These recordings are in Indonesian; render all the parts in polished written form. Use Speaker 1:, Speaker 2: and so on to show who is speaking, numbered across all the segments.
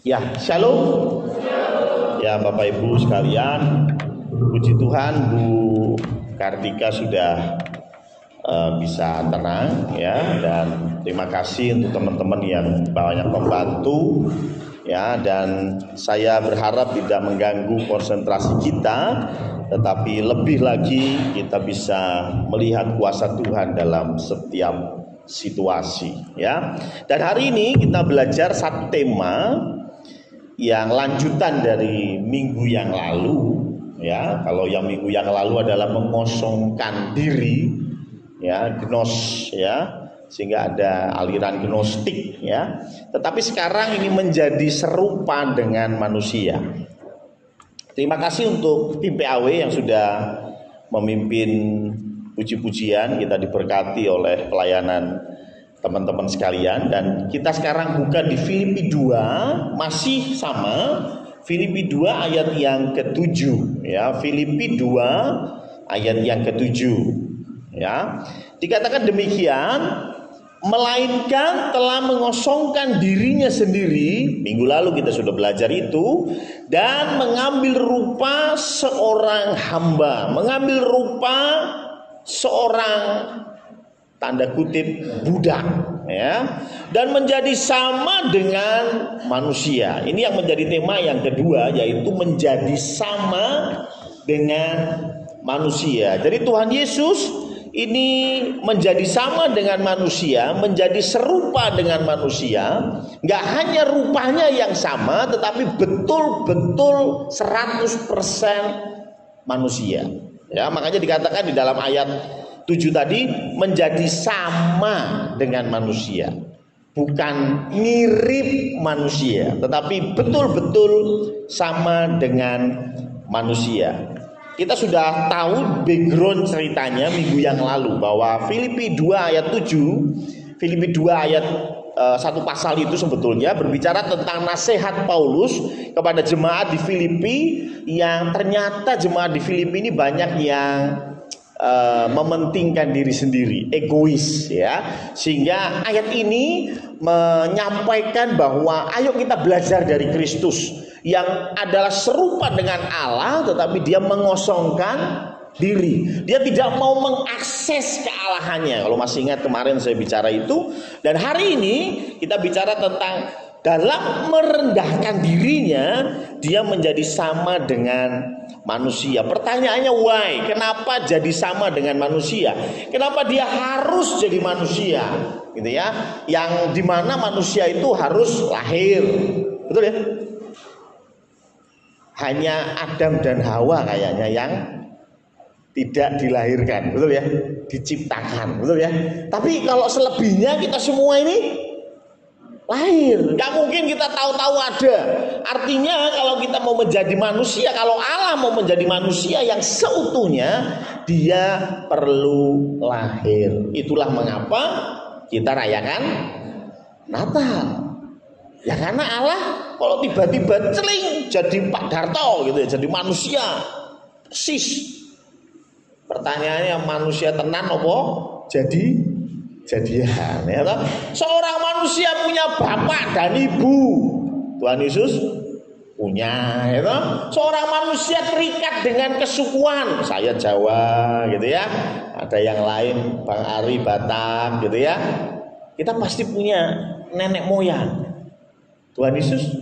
Speaker 1: Ya, shalom. Ya, Bapak Ibu sekalian, puji Tuhan Bu Kartika sudah bisa tenang ya, dan terima kasih untuk teman-teman yang banyak membantu ya, dan saya berharap tidak mengganggu konsentrasi kita, tetapi lebih lagi kita bisa melihat kuasa Tuhan dalam setiap situasi ya. Dan hari ini kita belajar satu tema yang lanjutan dari minggu yang lalu ya. Kalau yang minggu yang lalu adalah mengosongkan diri ya, gnos ya, sehingga ada aliran gnostik ya. Tetapi sekarang ini menjadi serupa dengan manusia. Terima kasih untuk tim PAW yang sudah memimpin puji-pujian. Kita diberkati oleh pelayanan teman-teman sekalian, dan kita sekarang buka di Filipi 2, masih sama Filipi 2 ayat yang ke-7 ya. Filipi 2 ayat yang ke-7 ya. Dikatakan demikian, melainkan telah mengosongkan dirinya sendiri, minggu lalu kita sudah belajar itu, dan mengambil rupa seorang hamba, mengambil rupa seorang tanda kutip budak ya, dan menjadi sama dengan manusia. Ini yang menjadi tema yang kedua, yaitu menjadi sama dengan manusia. Jadi Tuhan Yesus ini menjadi sama dengan manusia, menjadi serupa dengan manusia. Gak hanya rupanya yang sama, tetapi betul-betul 100% manusia ya. Makanya dikatakan di dalam ayat 7 tadi, menjadi sama dengan manusia, bukan mirip manusia, tetapi betul-betul sama dengan manusia. Kita sudah tahu background ceritanya minggu yang lalu, bahwa Filipi 2 ayat 7, Filipi 2 ayat satu pasal itu sebetulnya berbicara tentang nasihat Paulus kepada jemaat di Filipi, yang ternyata jemaat di Filipi ini banyak yang mementingkan diri sendiri, egois ya. Sehingga ayat ini menyampaikan bahwa ayo kita belajar dari Kristus yang adalah serupa dengan Allah, tetapi dia mengosongkan diri. Dia tidak mau mengakses kealahannya. Kalau masih ingat kemarin saya bicara itu. Dan hari ini kita bicara tentang dalam merendahkan dirinya, dia menjadi sama dengan manusia. Pertanyaannya why? Kenapa jadi sama dengan manusia? Kenapa dia harus jadi manusia? Gitu ya. Yang dimana manusia itu harus lahir. Betul ya? Hanya Adam dan Hawa kayaknya yang tidak dilahirkan. Betul ya? Diciptakan. Betul ya? Tapi kalau selebihnya kita semua ini lahir. Gak mungkin kita tahu-tahu ada. Artinya kalau kita mau menjadi manusia, kalau Allah mau menjadi manusia yang seutuhnya, dia perlu lahir. Itulah mengapa kita rayakan Natal. Ya karena Allah kalau tiba-tiba celing jadi Pak Darto gitu ya, jadi manusia persis. Pertanyaannya, manusia tenan apa jadian ya toh? Seorang manusia punya bapak dan ibu. Tuhan Yesus punya ya toh? Seorang manusia terikat dengan kesukuan. Saya Jawa gitu ya. Ada yang lain, Bang Ari Batak gitu ya. Kita pasti punya nenek moyang. Tuhan Yesus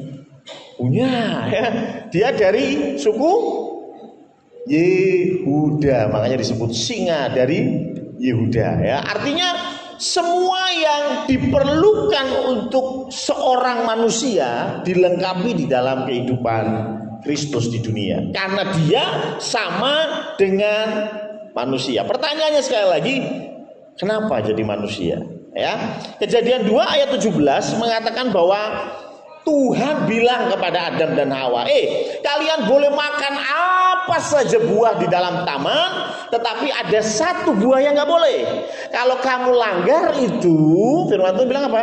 Speaker 1: punya ya. Dia dari suku Yehuda, makanya disebut singa dari Yehuda ya. Artinya semua yang diperlukan untuk seorang manusia dilengkapi di dalam kehidupan Kristus di dunia, karena dia sama dengan manusia. Pertanyaannya sekali lagi, kenapa jadi manusia? Ya, Kejadian 2 ayat 17 mengatakan bahwa Tuhan bilang kepada Adam dan Hawa, kalian boleh makan apa saja buah di dalam taman, tetapi ada satu buah yang gak boleh. Kalau kamu langgar itu, firman Tuhan bilang apa?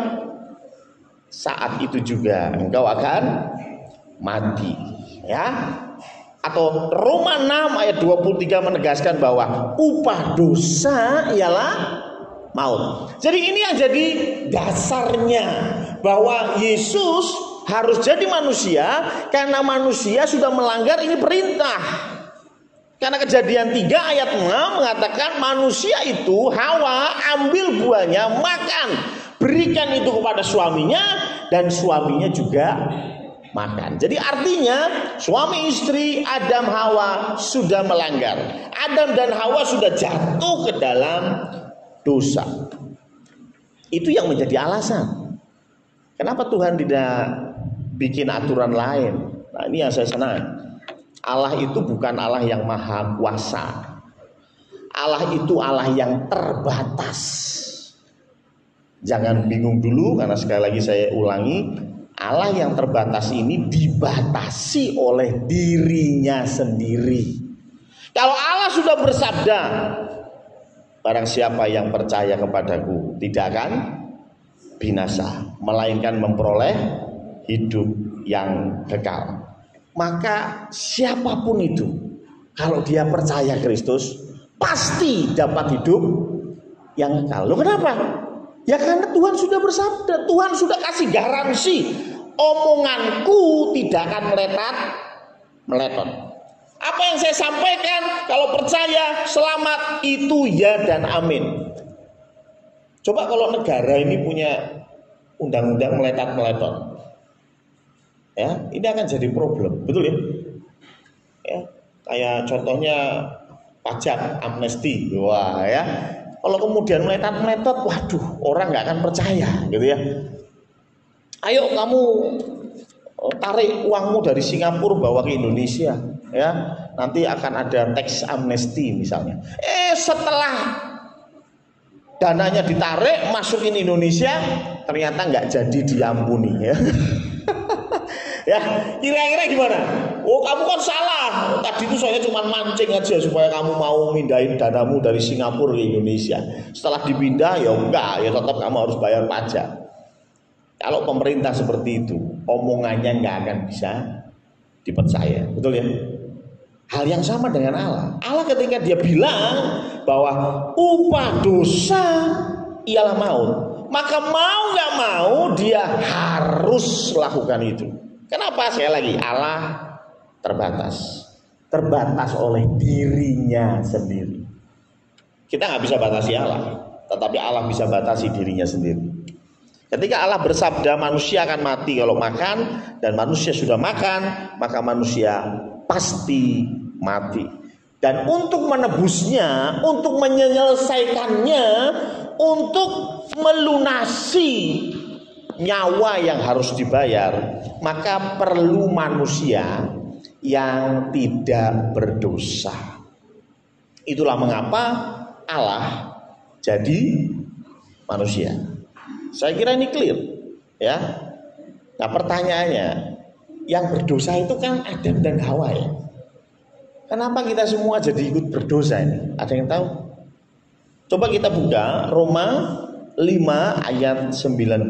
Speaker 1: Saat itu juga engkau akan mati. Ya. Atau Roma 6 ayat 23 menegaskan bahwa upah dosa ialah maut. Jadi ini yang jadi dasarnya, bahwa Yesus harus jadi manusia karena manusia sudah melanggar ini perintah. Karena Kejadian 3 ayat 6 mengatakan manusia itu, Hawa, ambil buahnya, makan, berikan itu kepada suaminya, dan suaminya juga makan. Jadi artinya suami istri Adam Hawa sudah melanggar. Adam dan Hawa sudah jatuh ke dalam dosa. Itu yang menjadi alasan kenapa Tuhan tidak bikin aturan lain. Nah, ini yang saya senang. Allah itu bukan Allah yang maha kuasa. Allah itu Allah yang terbatas. Jangan bingung dulu, karena sekali lagi saya ulangi, Allah yang terbatas ini dibatasi oleh dirinya sendiri. Kalau Allah sudah bersabda, barang siapa yang percaya kepadaku tidak akan binasa, melainkan memperoleh hidup yang kekal. Maka siapapun itu, kalau dia percaya Kristus, pasti dapat hidup yang kekal. Loh, kenapa? Ya karena Tuhan sudah bersabda, Tuhan sudah kasih garansi, omonganku tidak akan meletot. Apa yang saya sampaikan, kalau percaya selamat, itu ya dan amin. Coba kalau negara ini punya undang-undang meletot-meletot, ya, ini akan jadi problem, betul ya? Ya, kayak contohnya pajak amnesti, wah ya. Kalau kemudian meletot-meletot, waduh, orang nggak akan percaya, gitu ya. Ayo kamu tarik uangmu dari Singapura bawa ke Indonesia, ya. Nanti akan ada tax amnesti misalnya. Setelah dananya ditarik, masukin Indonesia, ternyata nggak jadi diampuni, ya. Ya, kira-kira gimana? Oh, kamu kan salah. Tadi itu saya cuma mancing aja supaya kamu mau mindahin danamu dari Singapura ke Indonesia. Setelah dipindah ya enggak, ya tetap kamu harus bayar pajak. Kalau pemerintah seperti itu, omongannya nggak akan bisa dipercaya, betul ya? Hal yang sama dengan Allah. Allah ketika dia bilang bahwa upah dosa ialah maut, maka mau nggak mau dia harus lakukan itu. Kenapa? Sekali lagi, Allah terbatas oleh dirinya sendiri. Kita nggak bisa batasi Allah, tetapi Allah bisa batasi dirinya sendiri. Ketika Allah bersabda manusia akan mati kalau makan, dan manusia sudah makan, maka manusia pasti mati. Dan untuk menebusnya, untuk menyelesaikannya, untuk melunasi nyawa yang harus dibayar, maka perlu manusia yang tidak berdosa. Itulah mengapa Allah jadi manusia. Saya kira ini clear, ya. Nah, pertanyaannya, yang berdosa itu kan Adam dan Hawa, ya. Kenapa kita semua jadi ikut berdosa ini? Ada yang tahu? Coba kita buka Roma 5 ayat 19.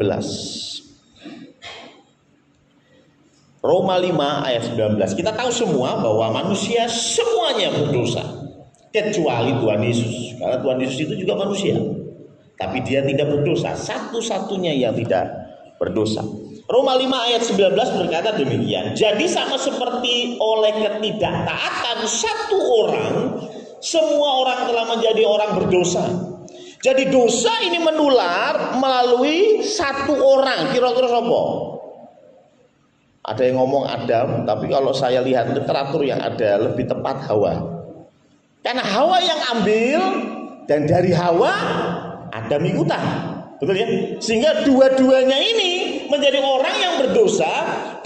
Speaker 1: Roma 5 ayat 19. Kita tahu semua bahwa manusia semuanya berdosa, kecuali Tuhan Yesus. Karena Tuhan Yesus itu juga manusia, tapi dia tidak berdosa, satu-satunya yang tidak berdosa. Roma 5 ayat 19 berkata demikian. Jadi sama seperti oleh ketidaktaatan satu orang, semua orang telah menjadi orang berdosa. Jadi dosa ini menular melalui satu orang. Kira-kira siapa? Ada yang ngomong Adam, tapi kalau saya lihat literatur yang ada, lebih tepat Hawa. Karena Hawa yang ambil, dan dari Hawa Adam ikutan. Betul ya? Sehingga dua-duanya ini menjadi orang yang berdosa,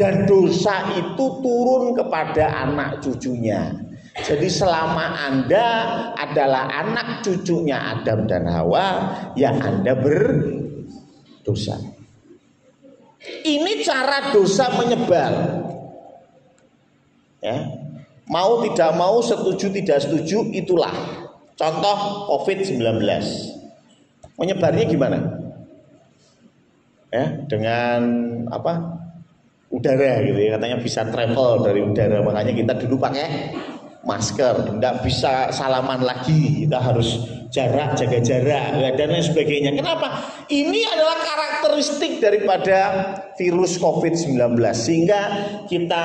Speaker 1: dan dosa itu turun kepada anak cucunya. Jadi selama Anda adalah anak cucunya Adam dan Hawa, ya Anda berdosa. Ini cara dosa menyebar, ya. Mau tidak mau, setuju tidak setuju, itulah contoh COVID-19. Menyebarnya gimana? Ya, dengan apa? Udara gitu ya, katanya bisa travel dari udara, makanya kita dulu pakai masker, tidak bisa salaman lagi, kita harus jaga jarak dan lain sebagainya. Kenapa? Ini adalah karakteristik daripada virus COVID-19, sehingga kita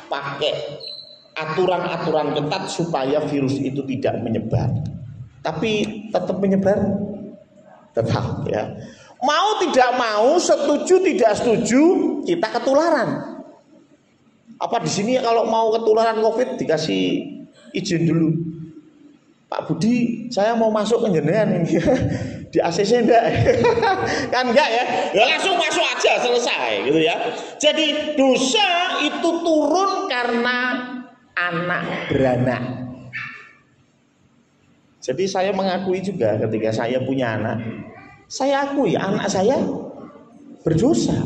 Speaker 1: pakai aturan-aturan ketat supaya virus itu tidak menyebar. Tapi tetap menyebar, tetap ya. Mau tidak mau, setuju tidak setuju, kita ketularan. Apa di sini kalau mau ketularan COVID dikasih izin dulu, Pak Budi, saya mau masuk ke jenengan ini di ACC enggak? Kan enggak ya? Ya langsung masuk aja, selesai gitu ya. Jadi dosa itu turun karena anak beranak. Jadi saya mengakui juga ketika saya punya anak, saya akui anak saya berdosa.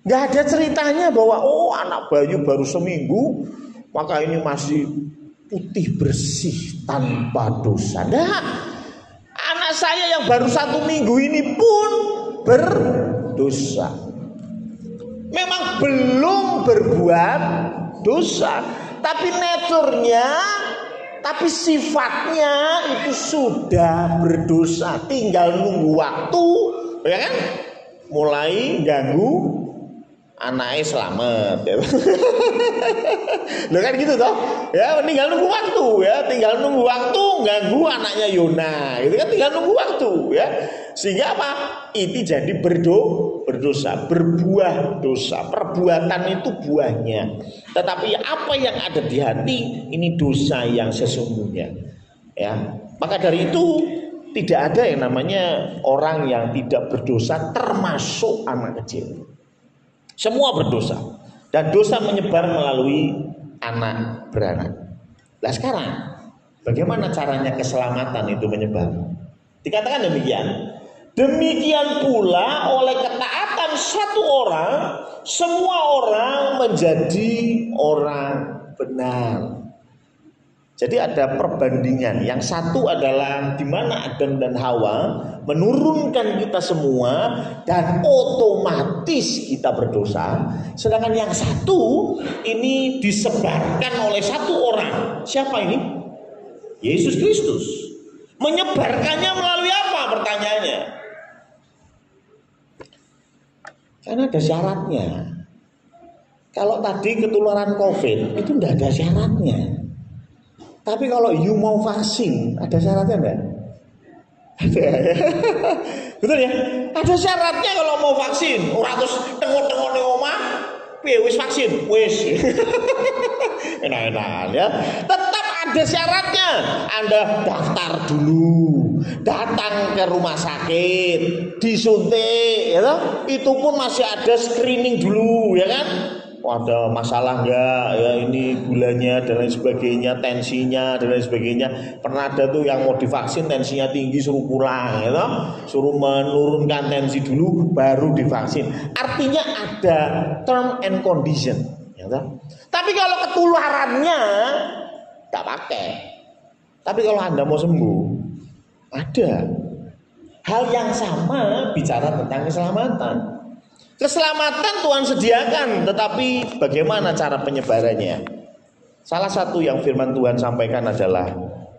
Speaker 1: Nggak ada ceritanya bahwa oh anak bayu baru seminggu maka ini masih putih bersih tanpa dosa. Nah, anak saya yang baru 1 minggu ini pun berdosa. Memang belum berbuat dosa, tapi naturnya, tapi sifatnya itu sudah berdosa. Tinggal nunggu waktu, ya kan? Mulai ganggu anaknya selamat ya. Loh kan gitu toh ya, tinggal nunggu waktu ya, tinggal nunggu waktu ganggu anaknya Yona gitu kan, tinggal nunggu waktu ya, sehingga apa, ini jadi berdosa, berbuah dosa. Perbuatan itu buahnya, tetapi apa yang ada di hati ini dosa yang sesungguhnya ya. Maka dari itu tidak ada yang namanya orang yang tidak berdosa, termasuk anak kecil. Semua berdosa, dan dosa menyebar melalui anak beranak. Nah sekarang bagaimana caranya keselamatan itu menyebar? Dikatakan demikian. Demikian pula oleh ketaatan satu orang, semua orang menjadi orang benar. Jadi ada perbandingan. Yang satu adalah di mana Adam dan Hawa menurunkan kita semua dan otomatis kita berdosa. Sedangkan yang satu ini disebarkan oleh satu orang. Siapa ini? Yesus Kristus. Menyebarkannya melalui apa? Pertanyaannya. Karena ada syaratnya. Kalau tadi ketularan COVID itu tidak ada syaratnya. Tapi kalau you mau vaksin, ada syaratnya enggak? Ada ya? Betul ya? Ada syaratnya kalau mau vaksin. Ora terus tengok-tengok ning omah, piye wis vaksin? Wis. Enak-enak ya. Tetap ada syaratnya. Anda daftar dulu, datang ke rumah sakit, disuntik, ya toh? Itu pun masih ada screening dulu, ya kan? Ada masalah enggak ya, ini gulanya dan lain sebagainya, tensinya dan lain sebagainya. Pernah ada tuh yang mau divaksin tensinya tinggi suruh pulang ya toh? Suruh menurunkan tensi dulu baru divaksin. Artinya ada term and condition ya toh? Tapi kalau ketularannya tak pakai. Tapi kalau Anda mau sembuh ada hal yang sama bicara tentang keselamatan. Keselamatan Tuhan sediakan, tetapi bagaimana cara penyebarannya? Salah satu yang firman Tuhan sampaikan adalah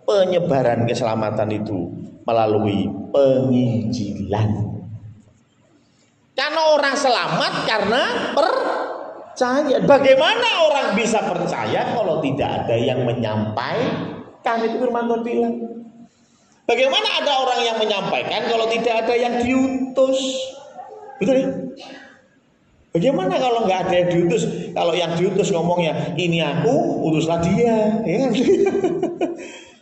Speaker 1: penyebaran keselamatan itu melalui penginjilan. Karena orang selamat karena percaya. Bagaimana orang bisa percaya kalau tidak ada yang menyampaikan? Itu firman Tuhan bilang. Bagaimana ada orang yang menyampaikan kalau tidak ada yang diutus? Betul ya? Bagaimana kalau nggak ada yang diutus? Kalau yang diutus ngomongnya, ini aku, utuslah dia. Ya,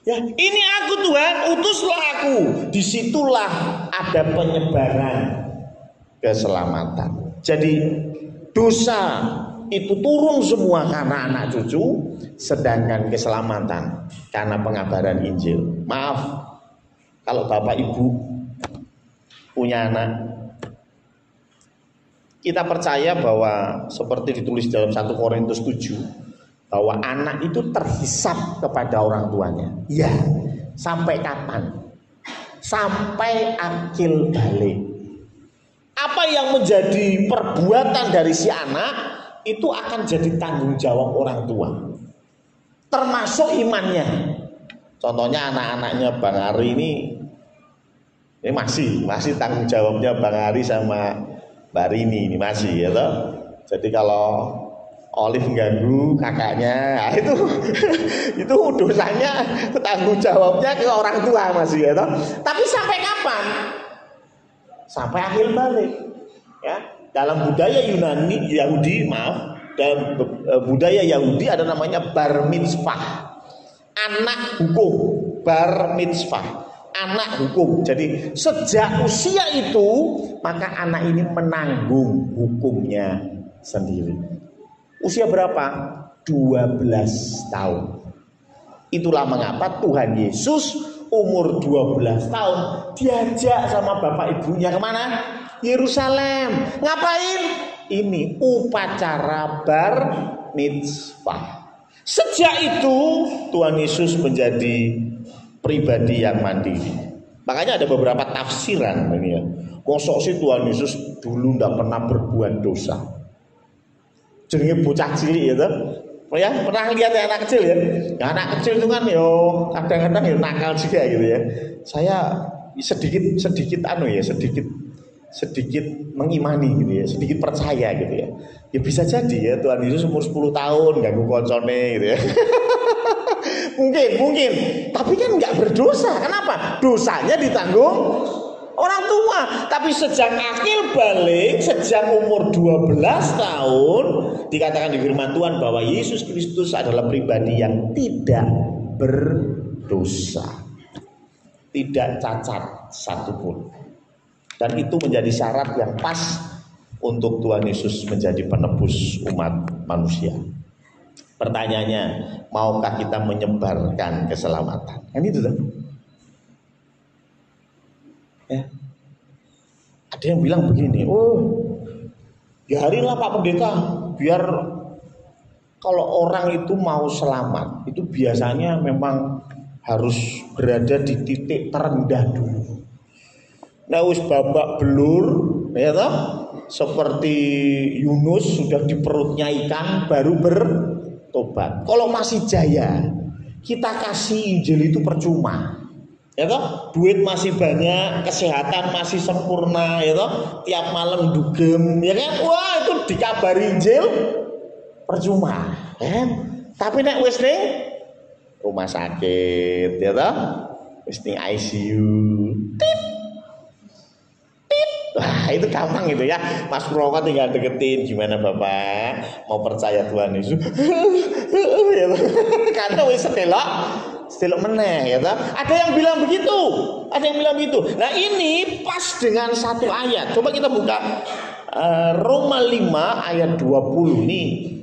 Speaker 1: ya, ini aku Tuhan, utuslah aku. Disitulah ada penyebaran keselamatan. Jadi dosa itu turun semua karena anak cucu, sedangkan keselamatan karena pengabaran Injil. Maaf, kalau Bapak Ibu punya anak, kita percaya bahwa seperti ditulis dalam 1 Korintus 7 bahwa anak itu terhisap kepada orang tuanya. Ya, sampai kapan? Sampai akil balik. Apa yang menjadi perbuatan dari si anak itu akan jadi tanggung jawab orang tua. termasuk imannya. Contohnya anak-anaknya Bang Ari ini masih tanggung jawabnya Bang Ari sama Mbak Rini ini masih ya toh. Jadi kalau Olive ganggu kakaknya, nah itu dosanya tanggung jawabnya ke orang tua masih ya toh. Tapi sampai kapan? Sampai akhir balik. Ya, dalam budaya Yahudi, dalam budaya Yahudi ada namanya bar mitzvah. Anak hukum, bar mitzvah, anak hukum. Jadi sejak usia itu maka anak ini menanggung hukumnya sendiri. Usia berapa? 12 tahun. Itulah mengapa Tuhan Yesus umur 12 tahun diajak sama bapak ibunya kemana? Yerusalem. Ngapain? Ini upacara bar mitzvah. Sejak itu Tuhan Yesus menjadi pribadi yang mandiri. Makanya ada beberapa tafsiran ini ya. Mosok sih Tuhan Yesus dulu tidak pernah berbuat dosa. Jenenge bocah cilik ya, ya pernah lihat ya anak kecil ya. Nah, anak kecil itu kan yo kadang-kadang yo nakal juga gitu ya. Saya sedikit mengimani gitu ya, sedikit percaya gitu ya. Ya bisa jadi ya Tuhan Yesus umur 10 tahun ganggu koncone gitu ya. mungkin, tapi kan nggak berdosa. Kenapa? Dosanya ditanggung orang tua. Tapi sejak akil balik, sejak umur 12 tahun dikatakan di firman Tuhan bahwa Yesus Kristus adalah pribadi yang tidak berdosa, tidak cacat satupun. Dan itu menjadi syarat yang pas untuk Tuhan Yesus menjadi penebus umat manusia. Pertanyaannya, maukah kita menyebarkan keselamatan? Kan itu kan? Ya. Ada yang bilang begini, biarinlah Pak Pendeta, biar kalau orang itu mau selamat, itu biasanya memang harus berada di titik terendah dulu. Nah wis babak belur, ya toh, seperti Yunus sudah di perutnya ikan baru bertobat. Kalau masih jaya, kita kasih Injil itu percuma. Ya toh, duit masih banyak, kesehatan masih sempurna, ya toh, tiap malam dugem, ya kan? Wah, itu dikabari Injil percuma, ya. Tapi nek wis ning rumah sakit, ya toh, wis ning ICU, wah itu gampang gitu ya. Mas Proko tinggal deketin, gimana Bapak mau percaya Tuhan Yesus? Ya toh, karena wis setelok meneh ya toh. Ada yang bilang begitu, ada yang bilang begitu. Nah ini pas dengan satu ayat. Coba kita buka Roma 5 ayat 20 nih.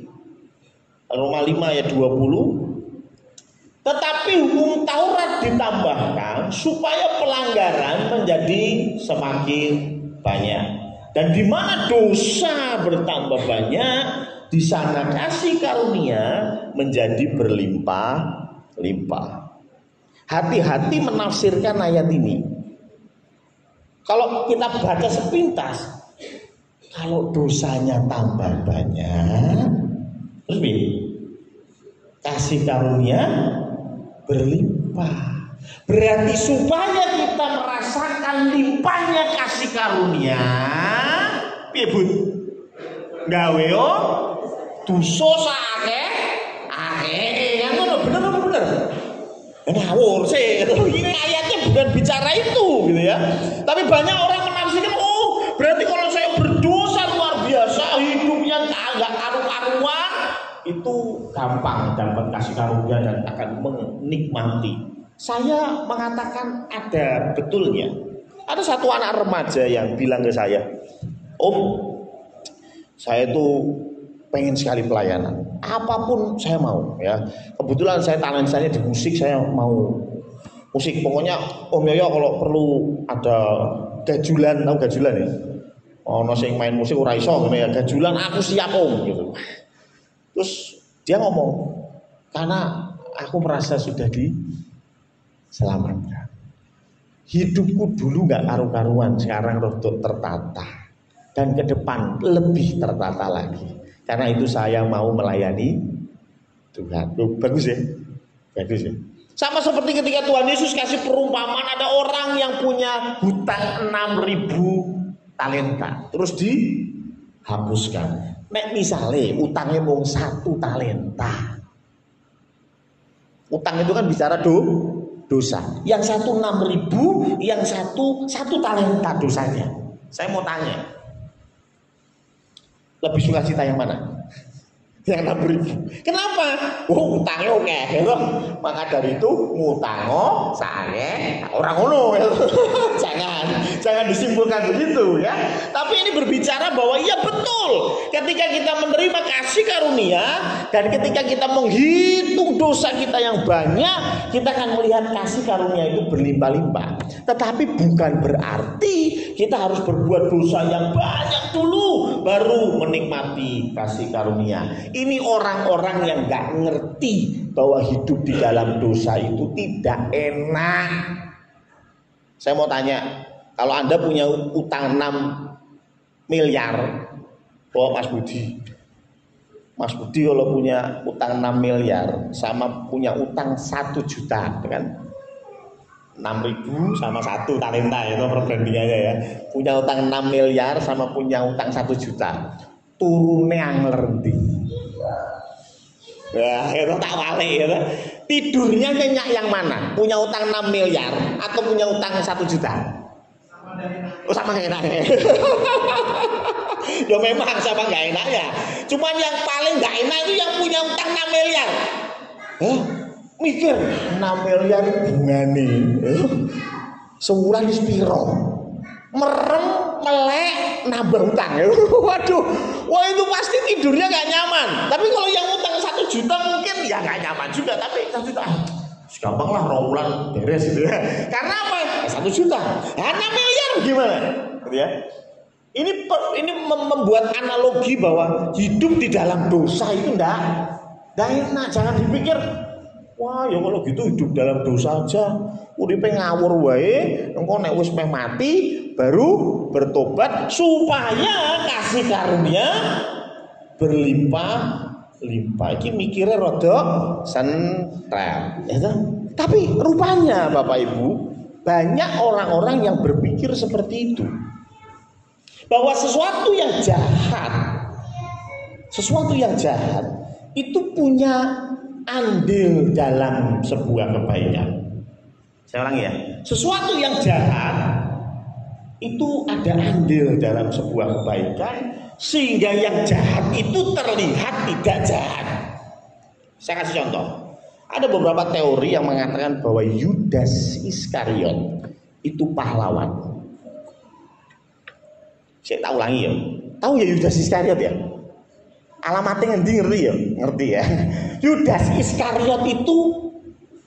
Speaker 1: Roma 5 ayat 20. Tetapi hukum Taurat ditambahkan supaya pelanggaran menjadi semakin banyak. Dan di mana dosa bertambah banyak, di sana kasih karunia menjadi berlimpah-limpah. Hati-hati menafsirkan ayat ini. Kalau kita baca sepintas, kalau dosanya tambah banyak, terus kasih karunia berlimpah. Berarti supaya kita merasakan limpahnya kasih karunia, piye Bun? Gawe yo dosa sakake yang ngono bener apa bener? Ngawur sih. Ini ayatnya bukan bicara itu gitu ya. Tapi banyak orang menafsirkan, berarti kalau saya berdosa luar biasa, hidupnya enggak karu-karuan, itu gampang dapat kasih karunia dan akan menikmati. Saya mengatakan ada betulnya. Ada satu anak remaja yang bilang ke saya, Om, saya tuh pengen sekali pelayanan. Apapun saya mau ya. Kebetulan saya talentanya di musik, saya mau musik. Pokoknya Om Yoyo kalau perlu ada gajulan, tahu gajulan ya? Ono sing main musik ora iso ngene ya, gajulan aku siap Om gitu. Terus dia ngomong, karena aku merasa sudah diselamatkan. Hidupku dulu nggak karu-karuan, sekarang rodok tertata, dan ke depan lebih tertata lagi. Karena itu saya mau melayani Tuhan. Bagus ya. Bagus ya. Sama seperti ketika Tuhan Yesus kasih perumpamaan, ada orang yang punya hutang 6.000 talenta, terus dihapuskan. Nek misale utangnya mau 1 talenta. Utang itu kan bicara dosa. Yang 1 6.000, yang satu talenta dosanya. Saya mau tanya, lebih suka cita yang mana? Yang 6.000. Kenapa? Utangnya oke, gitu. Maka dari itu ngutango sae orang ngono, gitu. Jangan disimpulkan begitu ya. Tapi ini berbicara bahwa iya betul, ketika kita menerima kasih karunia dan ketika kita menghitung dosa kita yang banyak, kita akan melihat kasih karunia itu berlimpah-limpah. Tetapi bukan berarti kita harus berbuat dosa yang banyak dulu baru menikmati kasih karunia. Ini orang-orang yang gak ngerti bahwa hidup di dalam dosa itu tidak enak. Saya mau tanya, kalau Anda punya utang 6 miliar, oh Mas Budi kalau punya utang 6 miliar sama punya utang 1 juta, kan? 6.000 sama 1 talenta, itu perbandingannya ya. Punya utang 6 miliar sama punya utang 1 juta, turunnya ngerendi. Wah, itu tak wale ya. Tidurnya nyenyak yang mana? Punya utang 6 miliar atau punya utang 1 juta? Sama gak enaknya. Ya memang sama gak enaknya. Cuman yang paling gak enak itu yang punya utang 6 miliar. Mikir 6 miliar bungane. Sewulan wis piro? Merem, melek, nambah utang. Waduh, wah itu pasti tidurnya gak nyaman. Tapi kalau yang utang 1 juta mungkin ya gak nyaman juga. Tapi 1 juta, gampang lah, rawulan beres gitu ya. Karena apa? 1 juta, 6 miliar gimana? Gitu ya. Ini membuat analogi bahwa hidup di dalam dosa itu enggak enak. Jangan dipikir, wah ya kalau gitu hidup dalam dosa aja, uripe ngawur wae, engko nek wis meh mati baru bertobat supaya kasih karunia berlimpah-limpah. Iki mikirnya rada sentral, ya kan? Tapi rupanya Bapak Ibu, banyak orang-orang yang berpikir seperti itu. Bahwa sesuatu yang jahat itu punya andil dalam sebuah kebaikan. Saya ulangi ya, sesuatu yang jahat itu ada andil dalam sebuah kebaikan, sehingga yang jahat itu terlihat tidak jahat. Saya kasih contoh. Ada beberapa teori yang mengatakan bahwa Yudas Iskariot itu pahlawan. Saya tak ulangi ya. Tahu ya Yudas Iskariot ya? Alamatnya ngerti ya? Ngerti ya. Yudas Iskariot itu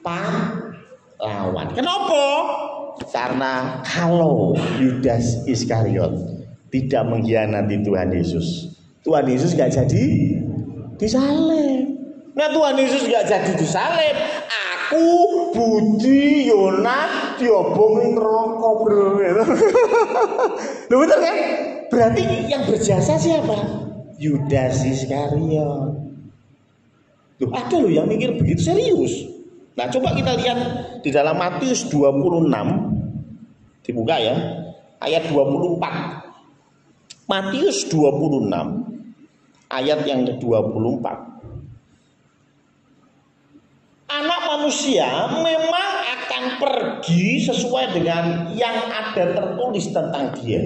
Speaker 1: pahlawan. Kenapa? Karena kalau Yudas Iskariot tidak mengkhianati Tuhan Yesus, Tuhan Yesus gak jadi disalib. Nah Tuhan Yesus gak jadi disalib, aku, Budi, Yona diobongin rokok bro. Loh betul kan? Berarti yang berjasa siapa? Yudas Iskariot. Loh ada loh yang mikir begitu serius. Nah coba kita lihat di dalam Matius 26, dibuka ya, ayat 24. Matius 26 ayat yang ke-24. Anak manusia memang akan pergi sesuai dengan yang ada tertulis tentang dia.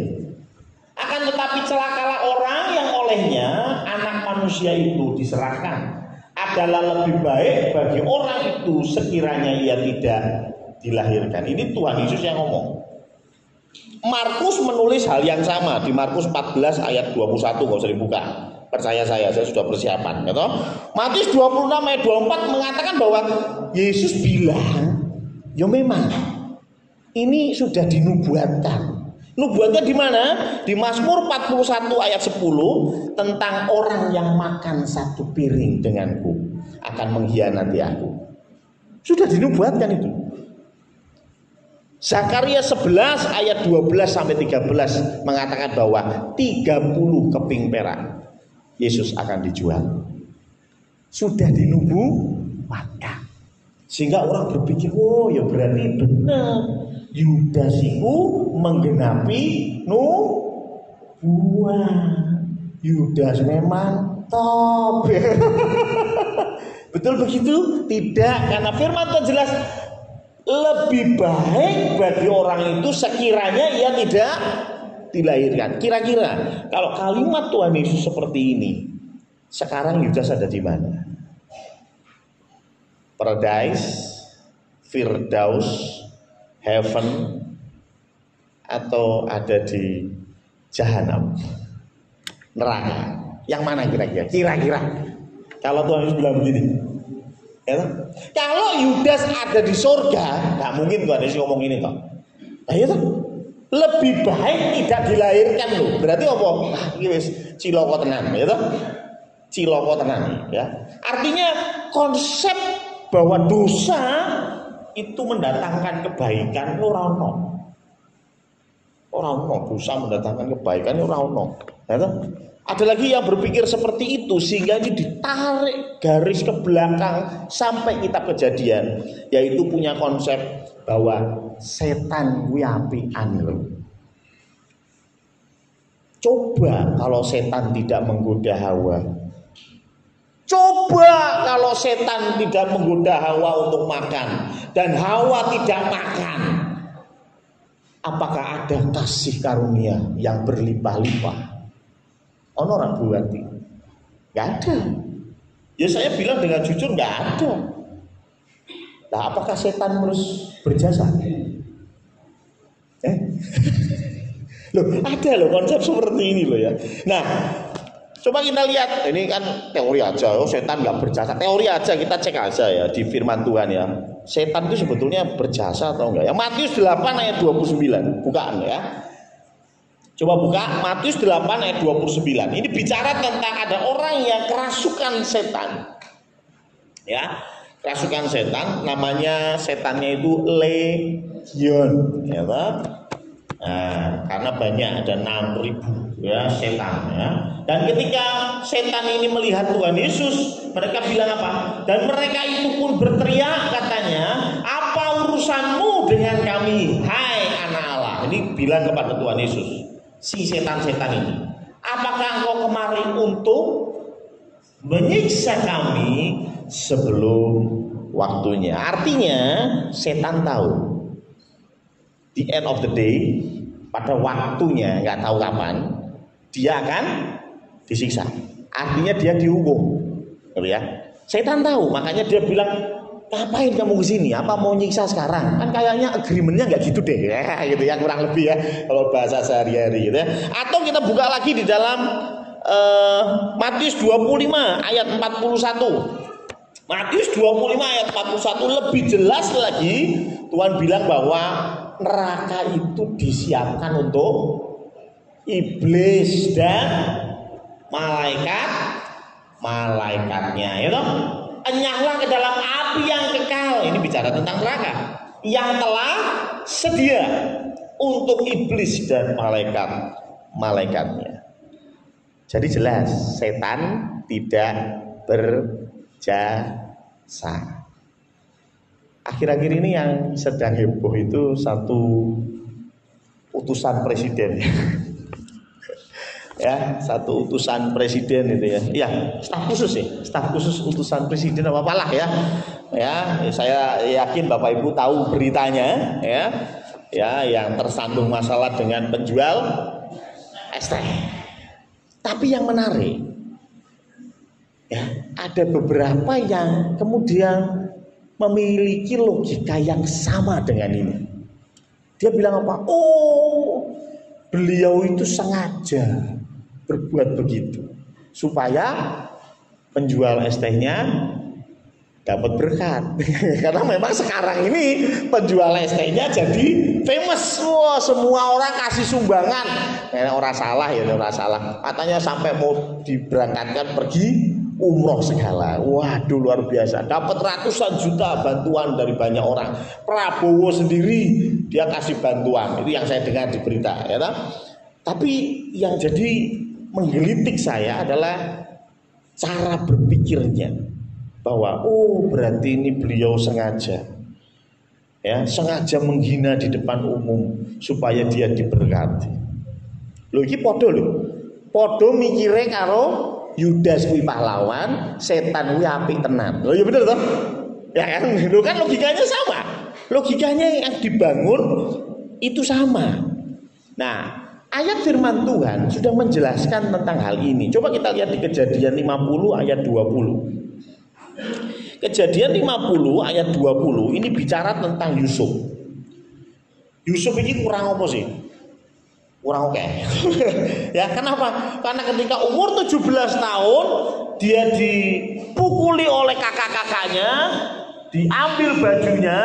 Speaker 1: Akan tetapi celakalah orang yang olehnya anak manusia itu diserahkan. Adalah lebih baik bagi orang itu sekiranya ia tidak dilahirkan. Ini Tuhan Yesus yang ngomong. Markus menulis hal yang sama di Markus 14 ayat 21, gak usah dibuka. Percaya saya sudah persiapan, gitu. Matius 26 ayat 24 mengatakan bahwa Yesus bilang, ya memang ini sudah dinubuatkan. Nubuatnya di mana? Di Mazmur 41 ayat 10 tentang orang yang makan satu piring denganku akan mengkhianati aku. Sudah dinubuatkan itu. Zakaria 11 ayat 12 sampai 13 mengatakan bahwa 30 keping perak Yesus akan dijual. Sudah dinubuatkan. Sehingga orang berpikir, oh ya berarti benar, Yudas itu menggenapi nubuah. Yudas memang top. Betul begitu? Tidak, karena firman Tuhan jelas lebih baik bagi orang itu sekiranya ia tidak dilahirkan. Kira-kira kalau kalimat Tuhan Yesus seperti ini, sekarang Yudas ada di mana? Paradise, Firdaus, Heaven, atau ada di Jahanam, neraka? Yang mana kira-kira? Kira-kira kalau Tuhan Yesus bilang begini, ya, kalau Yudas ada di surga, nggak mungkin Tuhan Yesus ngomong ini kok. Nah, ya toh? Lebih baik tidak dilahirkan loh. Berarti apa? Ini ciloko tenan, ya toh? Ciloko tenan, ya. Artinya konsep bahwa dosa itu mendatangkan kebaikan ora ono. Ora ono dosa mendatangkan kebaikan ora ono. Ya toh? Ada lagi yang berpikir seperti itu sehingga ini ditarik garis ke belakang sampai kitab Kejadian, yaitu punya konsep bahwa setan kuwi apian lho. Coba kalau setan tidak menggoda Hawa. Coba kalau setan tidak menggoda Hawa untuk makan dan Hawa tidak makan. Apakah ada kasih karunia yang berlimpah-limpah? Ono ora berarti? Gak ada. Ya saya bilang dengan jujur gak ada. Nah, apakah setan terus berjasa? Loh, ada loh konsep seperti ini loh ya. Nah, coba kita lihat, ini kan teori aja, oh setan nggak berjasa. Teori aja, kita cek aja ya di firman Tuhan ya. Setan itu sebetulnya berjasa atau enggak? Ya Matius 8 ayat 29, bukaan ya. Coba buka Matius 8 ayat 29. Ini bicara tentang ada orang yang kerasukan setan. Ya, kerasukan setan, namanya setannya itu legion, ya Pak. Nah, karena banyak ada 6.000 ya setan ya. Dan ketika setan ini melihat Tuhan Yesus, mereka bilang apa? Dan mereka itu pun berteriak katanya, "Apa urusanmu dengan kami, hai anak Allah?" Ini bilang kepada Tuhan Yesus, si setan-setan ini, "Apakah engkau kemari untuk menyiksa kami sebelum waktunya?" Artinya setan tahu the end of the day, pada waktunya, nggak tahu kapan, dia akan disiksa. Artinya dia dihukum, ya. Setan tahu, makanya dia bilang, "Ngapain kamu kesini? Apa mau nyiksa sekarang?" Kan kayaknya agreementnya nggak gitu deh, ya, gitu ya, kurang lebih ya, kalau bahasa sehari-hari, gitu ya. Atau kita buka lagi di dalam Matius 25 ayat 41. Matius 25 ayat 41 lebih jelas lagi. Tuhan bilang bahwa neraka itu disiapkan untuk iblis dan malaikatnya, ya toh? Enyahlah ke dalam api yang kekal. Ini bicara tentang neraka yang telah sedia untuk iblis dan malaikatnya. Jadi jelas setan tidak berjasa. Akhir-akhir ini yang sedang heboh itu satu utusan presiden. Ya, satu utusan presiden itu ya. Iya, staf khusus utusan presiden apa apalah ya. Ya, saya yakin Bapak Ibu tahu beritanya ya. Ya, yang tersandung masalah dengan penjual es teh. Tapi yang menarik ya, ada beberapa yang kemudian memiliki logika yang sama dengan ini. Dia bilang apa? Oh, beliau itu sengaja berbuat begitu supaya penjual es tehnya dapat berkat. Karena memang sekarang ini penjual es tehnya jadi famous. Wah, semua orang kasih sumbangan. Orang salah ya, orang salah. Katanya sampai mau diberangkatkan pergi umroh segala. Waduh, luar biasa. Dapat ratusan juta bantuan dari banyak orang. Prabowo sendiri dia kasih bantuan. Itu yang saya dengar di berita, ya kan? Tapi yang jadi menggelitik saya adalah cara berpikirnya. bahwa oh berarti ini beliau sengaja menghina di depan umum supaya dia diberkati. Lho iki padha lho. Padha mikire karo Yudas kuwi pahlawan, setan kuwi apik tenan. Lho ya bener toh? Ya kan? Lho kan logikanya sama. Logikanya yang dibangun itu sama. Nah, ayat firman Tuhan sudah menjelaskan tentang hal ini. Coba kita lihat di Kejadian 50 ayat 20. Kejadian 50 ayat 20 ini bicara tentang Yusuf. Yusuf ini kurang apa sih? Kurang oke. Ya, kenapa? Karena ketika umur 17 tahun dia dipukuli oleh kakak-kakaknya, diambil bajunya,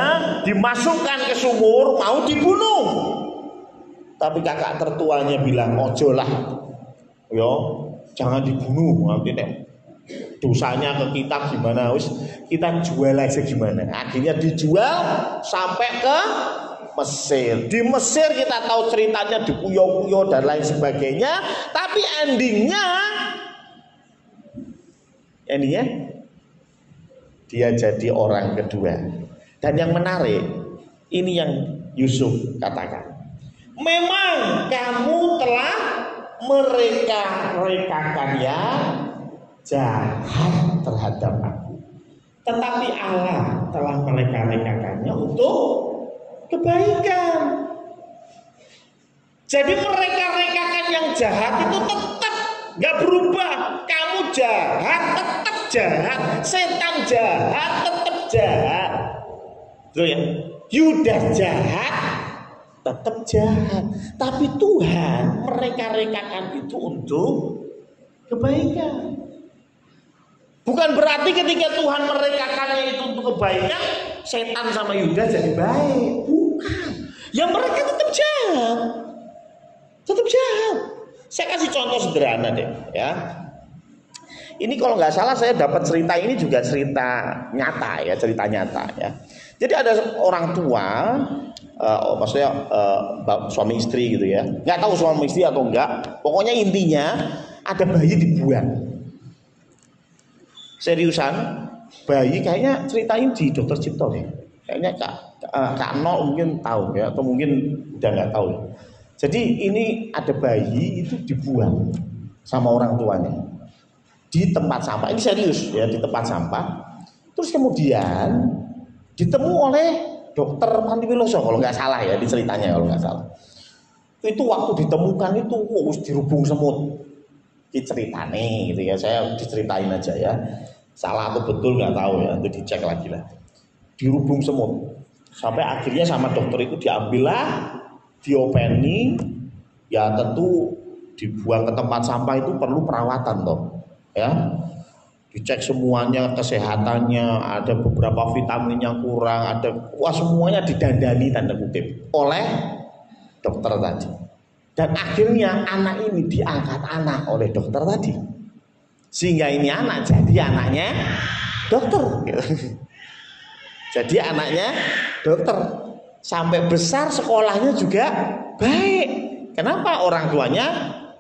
Speaker 1: dimasukkan ke sumur, mau dibunuh. Tapi kakak tertuanya bilang, "Ojo lah. Yo, jangan dibunuh, nanti nek dosanya ke kita gimana, wis kita jual aja gimana." Akhirnya dijual sampai ke Mesir. Di Mesir kita tahu ceritanya dikuyo-kuyo dan lain sebagainya, tapi endingnya dia jadi orang kedua. Dan yang menarik, ini yang Yusuf katakan, memang kamu telah mereka-rekakan yang jahat terhadap aku, tetapi Allah telah mereka-rekakannya untuk kebaikan. Jadi mereka-rekakan yang jahat itu tetap gak berubah. Kamu jahat, tetap jahat. Setan jahat, tetap jahat. Tuh ya, Yudas jahat, tetap jahat. Tapi Tuhan mereka-rekakan itu untuk kebaikan. Bukan berarti ketika Tuhan merekakannya itu untuk kebaikan, setan sama Yudas jadi baik. Bukan. Yang mereka tetap jahat. Tetap jahat. Saya kasih contoh sederhana deh, ya. Ini kalau nggak salah saya dapat cerita ini juga cerita nyata ya, cerita nyata ya. Jadi ada orang tua, maksudnya suami istri gitu ya. Nggak tahu suami istri atau enggak. Pokoknya intinya ada bayi dibuang. Seriusan, bayi kayaknya ceritain di Dokter Cipto deh. Kayaknya Kak Nol mungkin tahu ya, atau mungkin udah nggak tahu ya. Jadi ini ada bayi itu dibuang sama orang tuanya di tempat sampah. Ini serius ya, di tempat sampah. Terus kemudian ditemu oleh dokter Pantiwiloso kalau nggak salah ya, di ceritanya kalau nggak salah. Itu waktu ditemukan itu dirubung semut. Diceritane gitu ya, saya diceritain aja ya. Salah atau betul nggak tahu ya, itu dicek lagi lah. Dirubung semut. Sampai akhirnya sama dokter itu diambillah, diopeni, ya tentu dibuang ke tempat sampah itu perlu perawatan toh, ya. Dicek semuanya kesehatannya, ada beberapa vitamin yang kurang, semuanya didandani tanda kutip oleh dokter tadi. Dan akhirnya anak ini diangkat anak oleh dokter tadi, sehingga ini anak jadi anaknya dokter. Jadi anaknya dokter. Sampai besar sekolahnya juga baik. Kenapa? Orang tuanya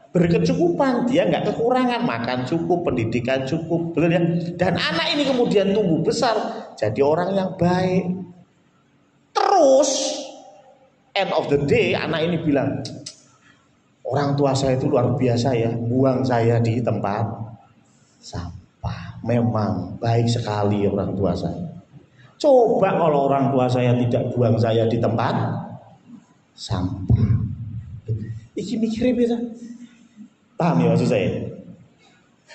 Speaker 1: berkecukupan, dia nggak kekurangan, makan cukup, pendidikan cukup, betul ya. Dan anak ini kemudian tumbuh besar jadi orang yang baik. Terus end of the day anak ini bilang, orang tua saya itu luar biasa ya, buang saya di tempat sampah. Memang baik sekali orang tua saya. Coba kalau orang tua saya tidak buang saya di tempat sampah. Iki mikirnya beda. Paham ya maksud saya?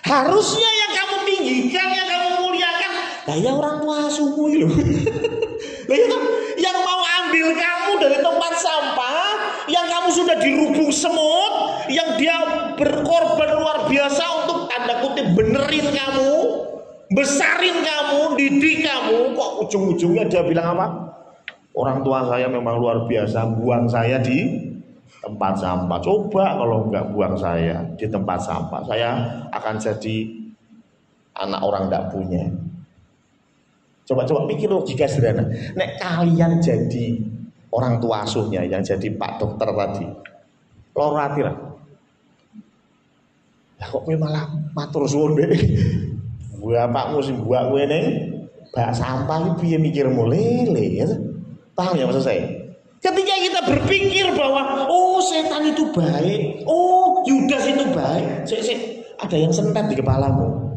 Speaker 1: Harusnya yang kamu tinggikan, yang kamu muliakan, lah ya orang tua asuhmu itu. Lah itu yang mau ambil kamu dari tempat sampah, yang kamu sudah dirubung semut, yang dia berkorban luar biasa untuk tanda kutip benerin kamu, besarin kamu, didik kamu, kok ujung-ujungnya dia bilang apa? Orang tua saya memang luar biasa, buang saya di tempat sampah. Coba kalau nggak buang saya di tempat sampah, saya akan jadi anak orang nggak punya. Coba pikir logika sederhana. Nek kalian jadi orang tua asuhnya, yang jadi pak dokter tadi, loro ati lah. Lah kok kowe malah matur suwun deh. bapakmu sing buat kowe ning bak sampah iki piye mikirmu lele ya. Paham ya maksud saya? Ketika kita berpikir bahwa oh setan itu baik, oh Yudas itu baik, ada yang sentet di kepalamu.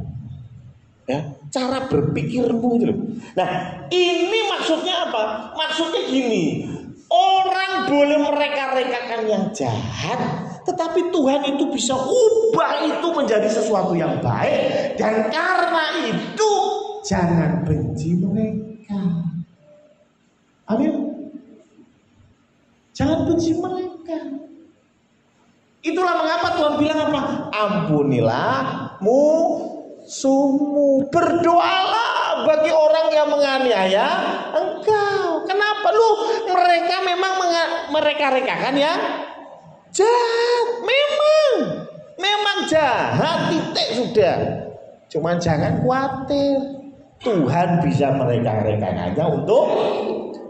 Speaker 1: Ya, cara berpikirmu itu. Nah, ini maksudnya apa? Maksudnya gini, orang boleh mereka-rekakan yang jahat, tetapi Tuhan itu bisa ubah itu menjadi sesuatu yang baik. Dan karena itu jangan benci mereka. Amin. Jangan benci mereka. Itulah mengapa Tuhan bilang apa? Ampunilah musuhmu. Berdoalah bagi orang yang menganiaya engkau. Kenapa lu? Mereka memang mereka-rekakan ya jahat. Memang jahat, titik sudah. Cuman jangan khawatir, Tuhan bisa mereka-rekakannya untuk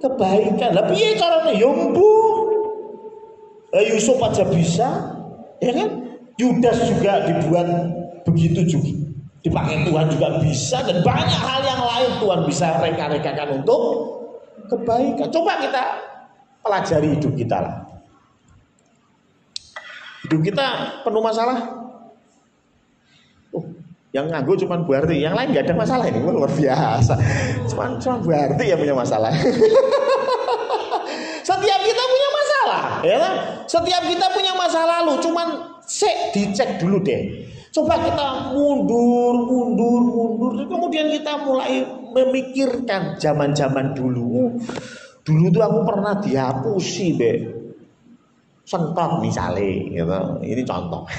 Speaker 1: kebaikan. Lah piye carane? Ya Yusuf aja bisa, ya kan? Yudas juga dibuat begitu juga. Dipakai Tuhan juga bisa, dan banyak hal yang lain Tuhan bisa reka-rekakan untuk kebaikan. Coba kita pelajari hidup kita lah. Hidup kita penuh masalah. Yang nganggo cuma Bu Arti, yang lain nggak ada masalah. Ini luar biasa. Cuma Bu Arti yang punya masalah. Setiap kita punya masalah, ya kan? Setiap kita punya masa lalu, cuman dicek dulu deh. Coba kita mundur, kemudian kita mulai memikirkan zaman-zaman dulu. Dulu tuh aku pernah dihapusi deh, sentot misalnya, gitu. Ini contoh.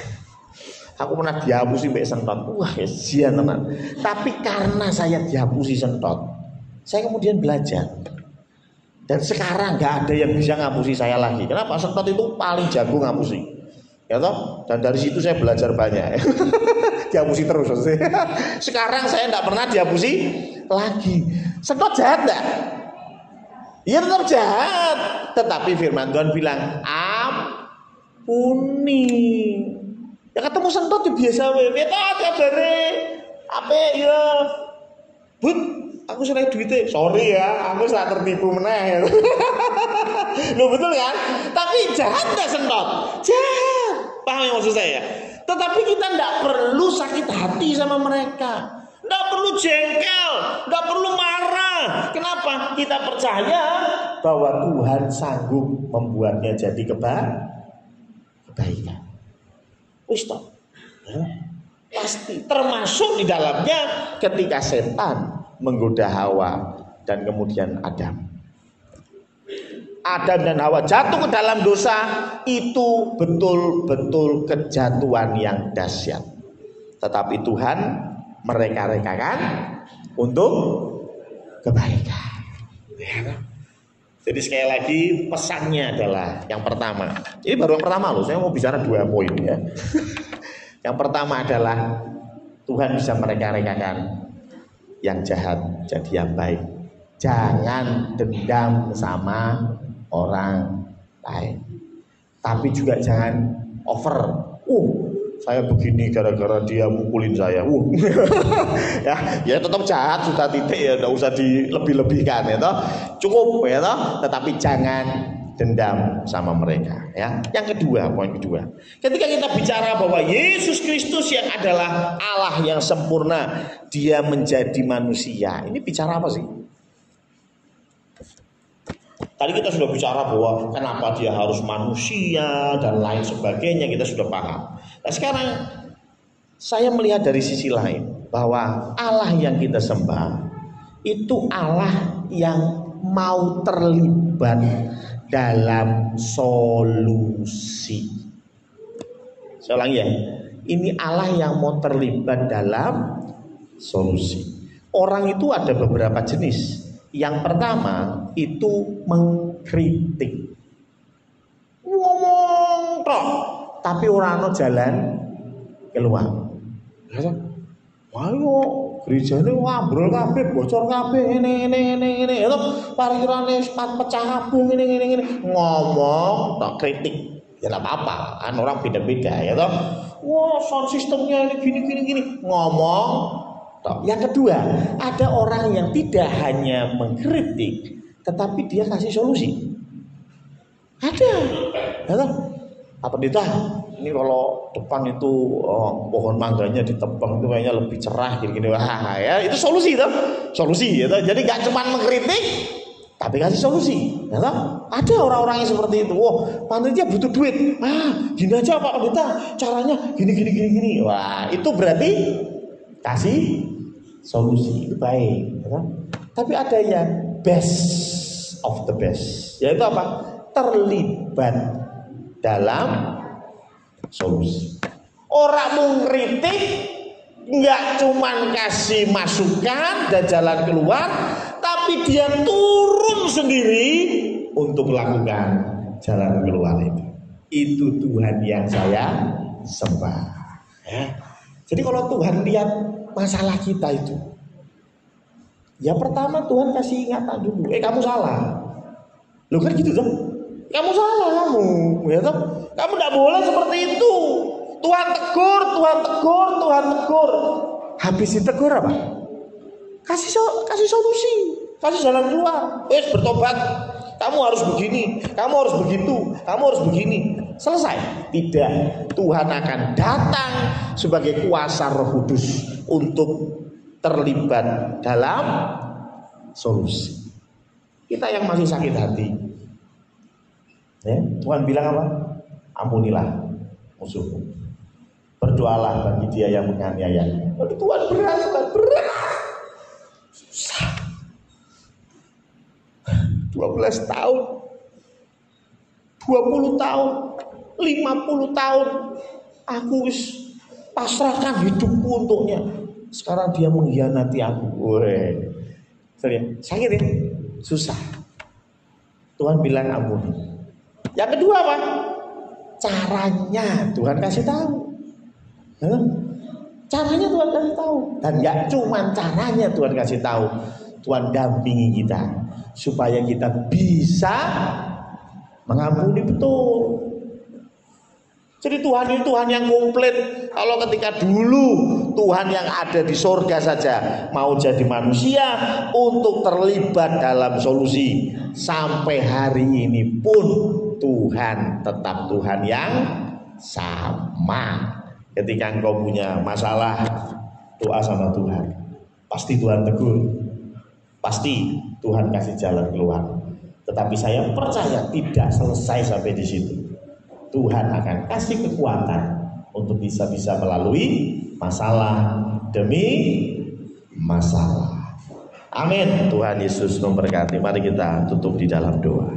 Speaker 1: Aku pernah dihapusi mbek sentot. Wah, kesian teman. Tapi karena saya dihapusi sentot, saya kemudian belajar. Dan sekarang nggak ada yang bisa ngapusi saya lagi. Kenapa? Sentot itu paling jago ngapusi. Ya toh? Dan dari situ saya belajar banyak. Dihapusi terus. Sekarang saya nggak pernah dihapusi lagi. Sentot jahat nggak? Iya tetap jahat. Tetapi firman Tuhan bilang ampuni. Ya ketemu sentot ya biasa wae. Metot kabare. Ape ya. But, aku seneng duitnya. Sorry ya, aku salah tertipu meneh. Loh betul kan? Tapi jahat enggak sentot? Jahat. Paham yang maksud saya? Tetapi kita enggak perlu sakit hati sama mereka. Enggak perlu jengkel, enggak perlu marah. Kenapa? Kita percaya bahwa Tuhan sanggup membuatnya jadi kebaikan. Stop. Pasti termasuk di dalamnya ketika setan menggoda Hawa dan kemudian Adam dan Hawa jatuh ke dalam dosa. Itu betul-betul kejatuhan yang dahsyat. Tetapi Tuhan mereka-rekakan untuk kebaikan. Jadi sekali lagi pesannya adalah yang pertama. Ini baru yang pertama loh. Saya mau bicara 2 poin ya. Yang pertama adalah Tuhan bisa mereka-rekakan yang jahat jadi yang baik. Jangan dendam sama orang lain. Tapi juga jangan over. Saya begini gara-gara dia mukulin saya. ya tetap jahat sudah titik ya, enggak usah dilebih-lebihkan ya toh. Cukup ya toh, tetapi jangan dendam sama mereka ya. Yang kedua, poin kedua. Ketika kita bicara bahwa Yesus Kristus yang adalah Allah yang sempurna, dia menjadi manusia. Ini bicara apa sih? Tadi kita sudah bicara bahwa kenapa dia harus manusia dan lain sebagainya, kita sudah paham. Nah sekarang saya melihat dari sisi lain bahwa Allah yang kita sembah itu Allah yang mau terlibat dalam solusi. Saya ulangi ya, ini Allah yang mau terlibat dalam solusi. Orang itu ada beberapa jenis. Yang pertama itu mengkritik, ngomong toh, tapi orang no jalan keluar. Ayo gerejane ngambrol kabeh, bocor kabeh, ini. Itu parkirane pecah kabeh, ini. Ngomong toh, kritik. Ya enggak apa-apa, kan orang beda-beda ya toh. Wah, sound sistemnya ini gini. Ngomong Yang kedua, ada orang yang tidak hanya mengkritik, tetapi dia kasih solusi. Ada. Pak Pendeta, ini kalau depan itu pohon mangganya ditebang itu kayaknya lebih cerah gini-gini. Wah, ya itu solusi toh. Solusi ya toh. Jadi gak cuma mengkritik tapi kasih solusi. Ya toh? Ada orang-orang yang seperti itu. Wah, panitia butuh duit. Gini aja Pak Pendeta, caranya gini. Wah, itu berarti kasih solusi. Itu baik, ya toh? Tapi ada yang best of the best. Yaitu apa? Terlibat dalam solusi. Orang mau kritik, nggak cuman kasih masukan dan jalan keluar, tapi dia turun sendiri untuk melakukan jalan keluar itu. Itu Tuhan yang saya sembah. Ya. Jadi kalau Tuhan lihat masalah kita itu, ya pertama Tuhan kasih ingatan dulu. Kamu salah. Loh kan gitu kan? Kamu salah ya toh? Kamu tidak boleh seperti itu. Tuhan tegur. Habis ditegur apa? Kasih solusi, kasih jalan keluar. Bertobat. Kamu harus begini, kamu harus begitu, kamu harus begini. Selesai? Tidak. Tuhan akan datang sebagai kuasa Roh Kudus untuk terlibat dalam solusi. Kita yang masih sakit hati, ya, Tuhan bilang apa? Ampunilah musuhmu. Berdoalah bagi dia yang menganiaya. Tapi Tuhan berat. Susah. 12 tahun, 20 tahun, 50 tahun aku pasrahkan hidupku untuknya. Sekarang dia mengkhianati aku. Sakit ya? Susah. Tuhan bilang ampun. Yang kedua apa? Caranya Tuhan kasih tahu. Caranya Tuhan kasih tahu. Dan gak cuma caranya Tuhan kasih tahu, Tuhan dampingi kita supaya kita bisa mengampuni betul. Jadi Tuhan ini Tuhan yang komplit. Kalau ketika dulu Tuhan yang ada di sorga saja mau jadi manusia untuk terlibat dalam solusi, sampai hari ini pun Tuhan tetap Tuhan yang sama. Ketika engkau punya masalah, doa sama Tuhan, pasti Tuhan tegur, pasti Tuhan kasih jalan keluar. Tetapi saya percaya tidak selesai sampai di situ. Tuhan akan kasih kekuatan untuk bisa melalui masalah demi masalah. Amin. Tuhan Yesus memberkati. Mari kita tutup di dalam doa.